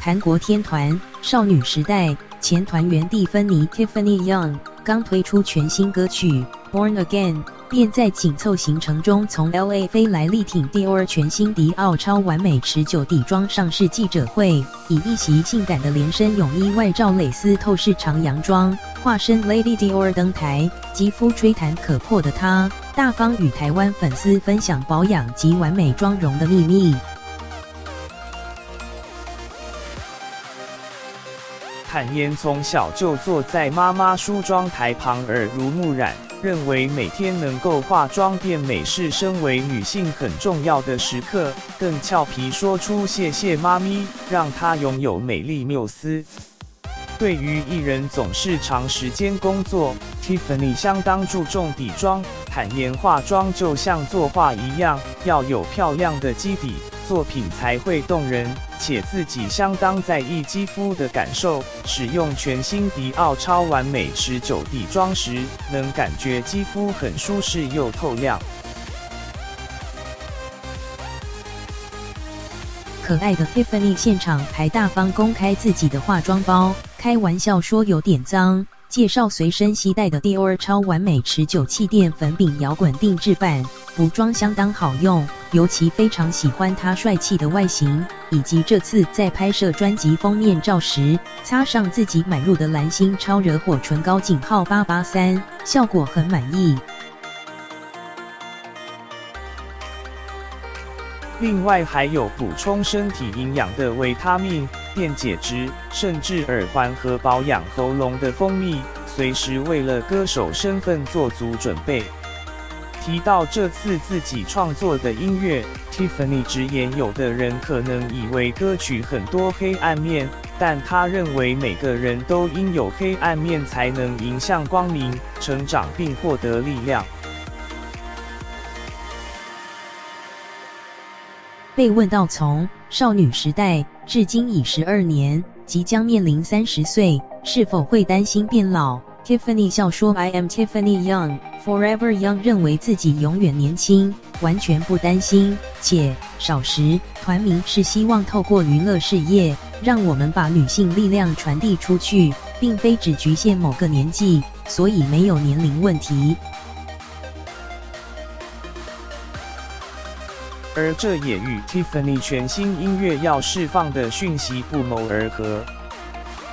韩国天团少女时代前团员蒂芬妮 Tiffany Young 刚推出全新歌曲 Born Again， 便在紧凑行程中从 LA 飞来力挺 Dior 全新迪奥超完美持久底妆上市记者会，以一袭性感的连身泳衣外罩蕾丝透视长洋装，化身 Lady Dior 登台，肌肤吹弹可破的她，大方与台湾粉丝分享保养及完美妆容的秘密。坦言从小就坐在妈妈梳妆台旁耳濡目染，认为每天能够化妆变美是身为女性很重要的时刻，更俏皮说出谢谢妈咪，让她拥有美丽缪斯。对于艺人总是长时间工作 ，Tiffany 相当注重底妆，坦言化妆就像作画一样，要有漂亮的基底，作品才会动人，且自己相当在意肌肤的感受，使用全新迪奥超完美持久底妆时，能感觉肌肤很舒适又透亮。可爱的 Tiffany 现场还大方公开自己的化妆包，开玩笑说有点脏，介绍随身携带的 Dior 超完美持久气垫粉饼摇滚定制版，服装相当好用，尤其非常喜欢它帅气的外形，以及这次在拍摄专辑封面照时，擦上自己买入的蓝星超惹火唇膏井号883，效果很满意。另外还有补充身体营养的维他命、电解质，甚至耳环和保养喉咙的蜂蜜，随时为了歌手身份做足准备。提到这次自己创作的音乐 ，Tiffany 直言有的人可能以为歌曲很多黑暗面，但他认为每个人都应有黑暗面才能迎向光明、成长并获得力量。被问到从少女时代至今已12年，即将面临30岁，是否会担心变老？ Tiffany 笑说 I am Tiffany Young, forever young， 认为自己永远年轻，完全不担心，且少时团名是希望透过娱乐事业，让我们把女性力量传递出去，并非只局限某个年纪，所以没有年龄问题。而这也与 Tiffany 全新音乐要释放的讯息不谋而合。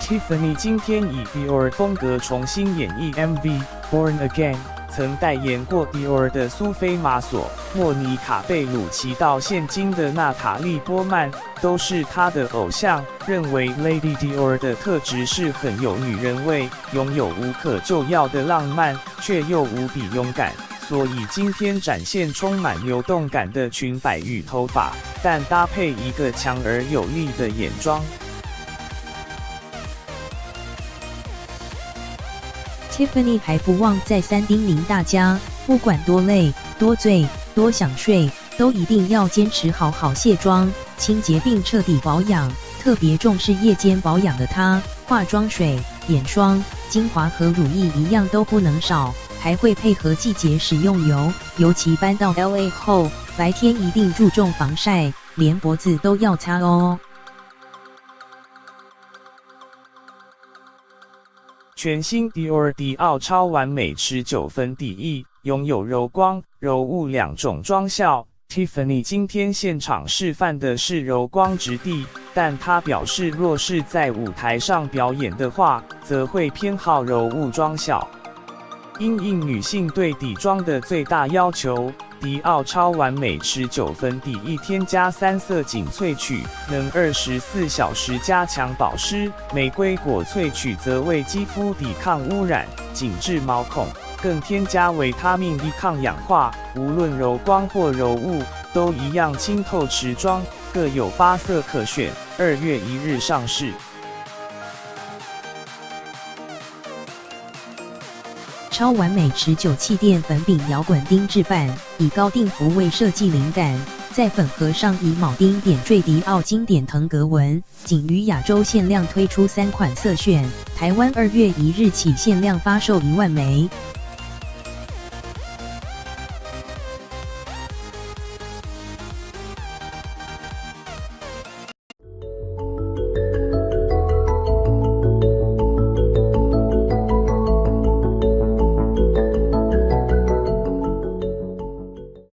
Tiffany 今天以 Dior 风格重新演绎 MV Born Again， 曾代言过 Dior 的苏菲玛索、莫妮卡贝鲁奇到现今的娜塔莉波曼，都是她的偶像。认为 Lady Dior 的特质是很有女人味，拥有无可救药的浪漫，却又无比勇敢。所以今天展现充满流动感的裙摆与头发，但搭配一个强而有力的眼妆。Tiffany 还不忘再三叮咛大家，不管多累、多醉、多想睡，都一定要坚持好好卸妆、清洁并彻底保养。特别重视夜间保养的她，化妆水、眼霜、精华和乳液一样都不能少。还会配合季节使用油，尤其搬到 LA 后，白天一定注重防晒，连脖子都要擦哦。全新 Dior 迪奥超完美持久粉底液，拥有柔光、柔雾两种妆效。Tiffany 今天现场示范的是柔光质地，但她表示若是在舞台上表演的话，则会偏好柔雾妆效。因应女性对底妆的最大要求，迪奥超完美持久粉底液添加3色紧萃取，能24小时加强保湿；玫瑰果萃取则为肌肤抵抗污染、紧致毛孔，更添加维他命 E 抗氧化。无论柔光或柔雾，都一样清透持妆，各有8色可选，2月1日上市。超完美持久气垫粉饼摇滚钉制版，以高定幅为设计灵感，在粉盒上以铆钉点缀迪奥经典腾格纹，仅于亚洲限量推出3款色选，台湾2月1日起限量发售1万枚。